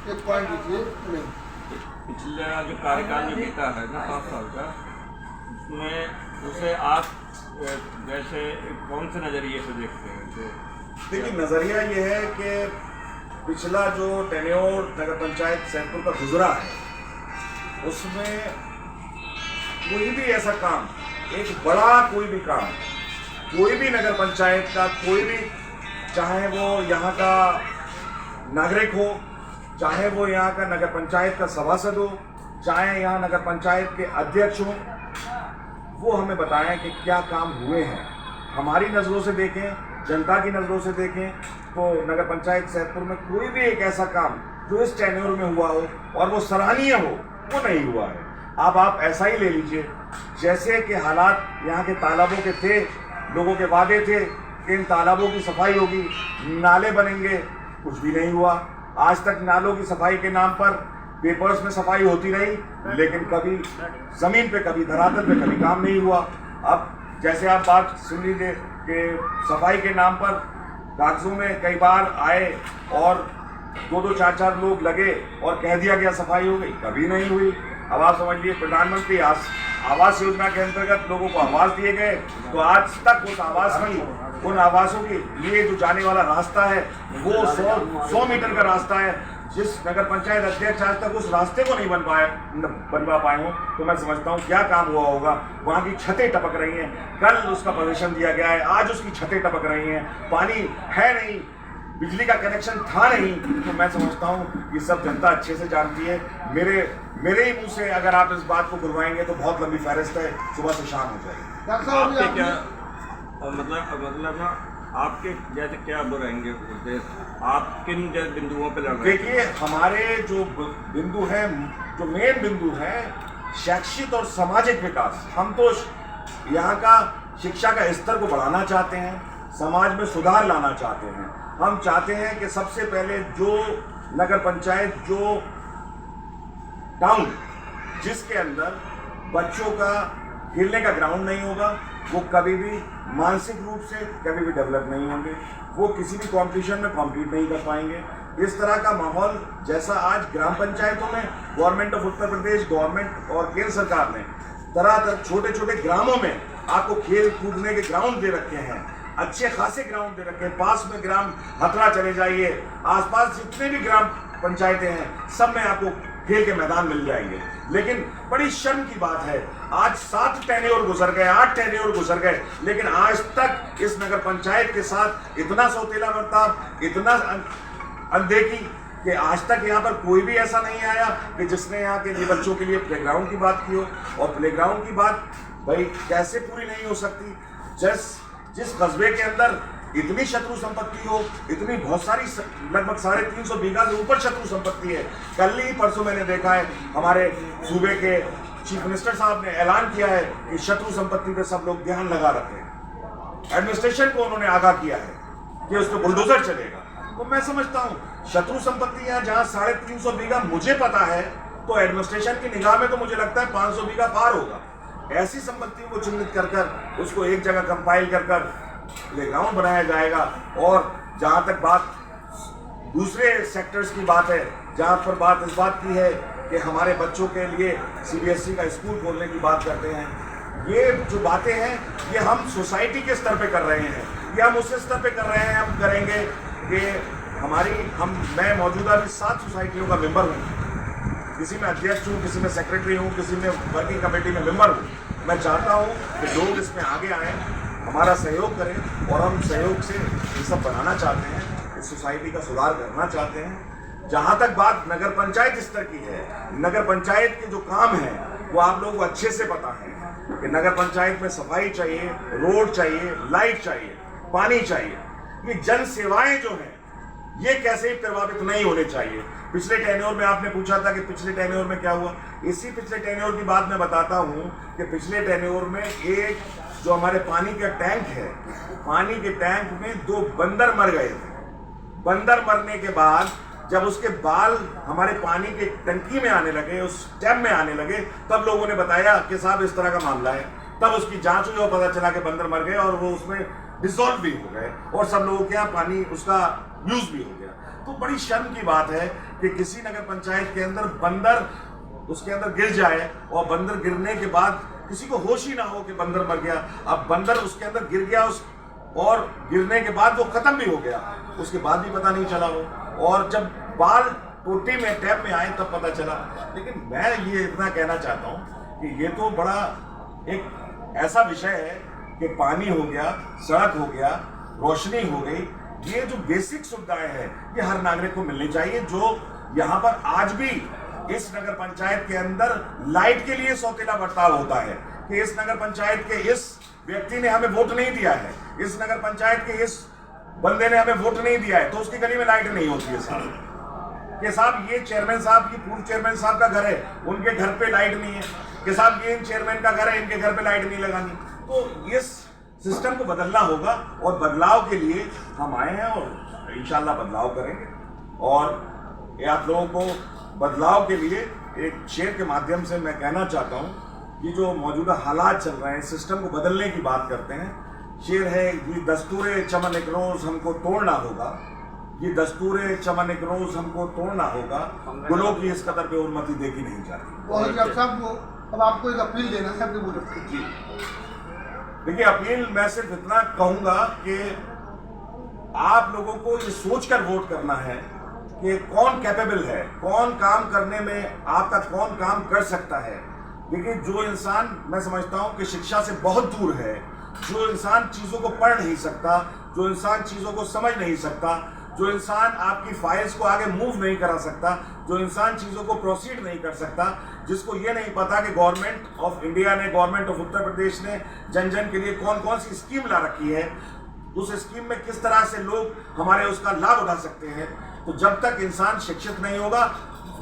एक पॉइंट दीजिए। नहीं, पिछला जो कार्यकाल जो बीता है ना 5 साल का, उसमें उसे आप जैसे कौन से नज़रिए से देखते हैं? देखिए, नज़रिया ये है कि पिछला जो टेन्योर नगर पंचायत सैदपुर का गुजरा है, उसमें कोई भी ऐसा काम, एक बड़ा कोई भी काम, कोई भी नगर पंचायत का कोई भी, चाहे वो यहाँ का नागरिक हो, चाहे वो यहाँ का नगर पंचायत का सभासद हो, चाहे यहाँ नगर पंचायत के अध्यक्ष हो, वो हमें बताएं कि क्या काम हुए हैं। हमारी नज़रों से देखें, जनता की नज़रों से देखें, तो नगर पंचायत सैदपुर में कोई भी एक ऐसा काम जो इस टेन्योर में हुआ हो और वो सराहनीय हो, वो नहीं हुआ है। अब आप ऐसा ही ले लीजिए, जैसे कि हालात यहाँ के तालाबों के थे, लोगों के वादे थे कि इन तालाबों की सफाई होगी, नाले बनेंगे, कुछ भी नहीं हुआ। आज तक नालों की सफाई के नाम पर पेपर्स में सफाई होती रही, लेकिन कभी ज़मीन पे, कभी धरातल पे कभी काम नहीं हुआ। अब जैसे आप बात सुन लीजिए कि सफाई के नाम पर कागजों में कई बार आए और 2-2, 4-4 लोग लगे और कह दिया गया सफाई हो गई, कभी नहीं हुई। अब आप समझिए, प्रधानमंत्री आवास योजना के अंतर्गत लोगों को आवास दिए गए, तो आज तक उन आवासों के लिए जो जाने वाला रास्ता है वो 100 मीटर का रास्ता है। जिस नगर पंचायत अध्यक्ष आज तक उस रास्ते को नहीं बनवा पाए हों, तो मैं समझता हूँ क्या काम हुआ होगा। वहाँ की छतें टपक रही हैं, कल उसका प्रदर्शन दिया गया है, आज उसकी छतें टपक रही हैं, पानी है नहीं, बिजली का कनेक्शन था नहीं। तो मैं समझता हूँ ये सब जनता अच्छे से जानती है। मेरे ही मुंह से अगर आप इस बात को बुलवाएंगे तो बहुत लंबी फहरिस्त है, सुबह से शाम हो जाएगी। डॉक्टर साहब, आपके क्या मतलब ना, आपके जैसे क्या रहेंगे उद्देश्य, आप किन बिंदुओं पे लड़ रहे हैं? देखिए, हमारे जो बिंदु है, जो मेन बिंदु है, शैक्षिक और सामाजिक विकास। हम तो यहाँ का शिक्षा का स्तर को बढ़ाना चाहते हैं, समाज में सुधार लाना चाहते हैं। हम चाहते हैं कि सबसे पहले जो नगर पंचायत, जो टाउन जिसके अंदर बच्चों का खेलने का ग्राउंड नहीं होगा, वो कभी भी मानसिक रूप से कभी भी डेवलप नहीं होंगे, वो किसी भी कंपटीशन में कॉम्पीट नहीं कर पाएंगे। इस तरह का माहौल जैसा आज ग्राम पंचायतों में government of Uttar Pradesh, government और केंद्र सरकार ने तरह छोटे छोटे ग्रामों में आपको खेल कूदने के ग्राउंड दे रखे हैं, अच्छे खासे ग्राउंड दे रखे हैं। पास में ग्राम हथरा चले जाइए, आसपास जितने भी ग्राम पंचायतें हैं, सब में आपको खेल के मैदान मिल जाएंगे। लेकिन बड़ी शर्म की बात है, आज 7 टेन्योर गुजर गए, 8 टेन्योर गुजर गए, लेकिन आज तक इस नगर पंचायत के साथ इतना सौतेला बर्ताव, इतना अनदेखी कि आज तक यहाँ पर कोई भी ऐसा नहीं आया कि जिसने यहाँ के बच्चों के लिए प्लेग्राउंड की बात की हो। और प्लेग्राउंड की बात भाई कैसे पूरी नहीं हो सकती, जिस कस्बे के अंदर इतनी शत्रु संपत्ति हो, इतनी बहुत सारी, लगभग 350 बीघा से ऊपर शत्रु संपत्ति है। कल ही परसों मैंने देखा है, हमारे सूबे के चीफ मिनिस्टर साहब ने ऐलान किया है कि शत्रु संपत्ति पे सब लोग ध्यान लगा रखें। एडमिनिस्ट्रेशन को उन्होंने आगाह किया है कि उस पर बुलडोजर चलेगा। तो मैं समझता हूँ शत्रु संपत्ति यहाँ जहाँ 350 बीघा मुझे पता है, तो एडमिनिस्ट्रेशन की निगाह में तो मुझे लगता है 500 बीघा पार होगा। ऐसी संपत्तियों को चिन्हित कर उसको एक जगह कंपाइल कर प्लेग्राउंड बनाया जाएगा। और जहाँ तक बात दूसरे सेक्टर्स की बात है, जहाँ पर बात इस बात की है कि हमारे बच्चों के लिए CBSE का स्कूल खोलने की बात करते हैं, ये जो बातें हैं ये हम सोसाइटी के स्तर पे कर रहे हैं, ये हम उस स्तर पे कर रहे हैं, हम करेंगे कि मैं मौजूदा भी 7 सोसाइटियों का मेंबर हूँ, किसी में अध्यक्ष हूँ, किसी में सेक्रेटरी हूँ, किसी में वर्किंग कमेटी में मेंबर हूँ। मैं चाहता हूँ कि लोग इसमें आगे आएँ, हमारा सहयोग करें, और हम सहयोग से ये सब बनाना चाहते हैं, इस सोसाइटी का सुधार करना चाहते हैं। जहाँ तक बात नगर पंचायत स्तर की है, नगर पंचायत के जो काम हैं वो आप लोगों को अच्छे से पता है कि नगर पंचायत में सफाई चाहिए, रोड चाहिए, लाइट चाहिए, पानी चाहिए। ये जन सेवाएं जो हैं ये कैसे ही प्रभावित नहीं होने चाहिए। पिछले टेन्योर में आपने पूछा था कि पिछले टेन्योर में क्या हुआ, इसी पिछले टेन्योर की बात मैं बताता हूँ कि पिछले टेन्योर में एक जो हमारे पानी का टैंक है, पानी के टैंक में 2 बंदर मर गए थे। बंदर मरने के बाद जब उसके बाल हमारे पानी के टंकी में आने लगे, उस टैप में आने लगे, तब लोगों ने बताया कि साहब इस तरह का मामला है। तब उसकी जांच हुई और पता चला कि बंदर मर गए और वो उसमें डिसॉल्व भी हो गए और सब लोगों के यहाँ पानी उसका यूज भी हो गया। तो बड़ी शर्म की बात है कि किसी नगर पंचायत के अंदर बंदर उसके अंदर गिर जाए और बंदर गिरने के बाद किसी को होश ही ना हो कि बंदर मर गया। अब बंदर उसके अंदर गिर गया और गिरने के बाद वो खत्म भी हो गया, उसके बाद भी पता नहीं चला हो, और जब बाल टोटी में टैप में आए तब पता चला। लेकिन मैं ये इतना कहना चाहता हूँ कि ये तो बड़ा एक ऐसा विषय है कि पानी हो गया, सड़क हो गया, रोशनी हो गई, ये जो बेसिक सुविधाएं हैं ये हर नागरिक को मिलनी चाहिए। जो यहाँ पर आज भी इस नगर पंचायत के अंदर लाइट के लिए सौतेला बर्ताव होता है कि इस नगर पंचायत के इस व्यक्ति ने हमें वोट नहीं दिया है, इस नगर पंचायत के इस बंदे ने हमें वोट नहीं दिया है, तो उसकी गली में लाइट नहीं होती है साहब। कि साहब ये चेयरमैन साहब की पूर्व चेयरमैन साहब का घर है, उनके घर पे लाइट नहीं है, कि साहब ये इन चेयरमैन का घर है, इनके घर पे लाइट नहीं लगानी। तो इस सिस्टम को बदलना होगा और बदलाव के लिए हम आए हैं और इंशाल्लाह बदलाव करेंगे। और ये आप लोगों को बदलाव के लिए एक शेर के माध्यम से मैं कहना चाहता हूँ कि जो मौजूदा हालात चल रहे हैं, सिस्टम को बदलने की बात करते हैं। शेर है, ये दस्तूरे चमन एक रोज हमको तोड़ना होगा, ये दस्तूरे चमन एक रोज हमको तोड़ना होगा, गुलों की इस कदर पे उन्नति देखी नहीं जाती। अब आपको एक अपील देना है अपने बुजुर्ग जी देखिए, अपील मैं सिर्फ इतना कहूंगा कि आप लोगों को ये सोचकर वोट करना है कि कौन कैपेबल है, कौन काम करने में आपका कौन काम कर सकता है। देखिए, जो इंसान मैं समझता हूं कि शिक्षा से बहुत दूर है, जो इंसान चीज़ों को पढ़ नहीं सकता, जो इंसान चीज़ों को समझ नहीं सकता, जो इंसान आपकी फाइल्स को आगे मूव नहीं करा सकता, जो इंसान चीज़ों को प्रोसीड नहीं कर सकता, जिसको ये नहीं पता कि गवर्नमेंट ऑफ इंडिया ने, गवर्नमेंट ऑफ उत्तर प्रदेश ने जन जन के लिए कौन कौन सी स्कीम ला रखी है, उस स्कीम में किस तरह से लोग हमारे उसका लाभ उठा सकते हैं। तो जब तक इंसान शिक्षित नहीं होगा,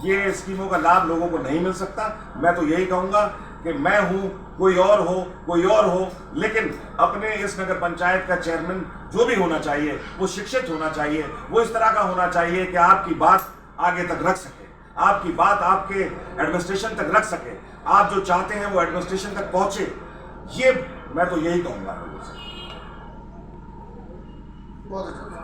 ये स्कीमों का लाभ लोगों को नहीं मिल सकता। मैं तो यही कहूँगा कि मैं हूँ, कोई और हो, लेकिन अपने इस नगर पंचायत का चेयरमैन जो भी होना चाहिए वो शिक्षित होना चाहिए, वो इस तरह का होना चाहिए कि आपकी बात आगे तक रख सके, आपकी बात आपके एडमिनिस्ट्रेशन तक रख सके, आप जो चाहते हैं वो एडमिनिस्ट्रेशन तक पहुंचे। ये मैं तो यही कहूँगा लोगों से। बहुत अच्छा।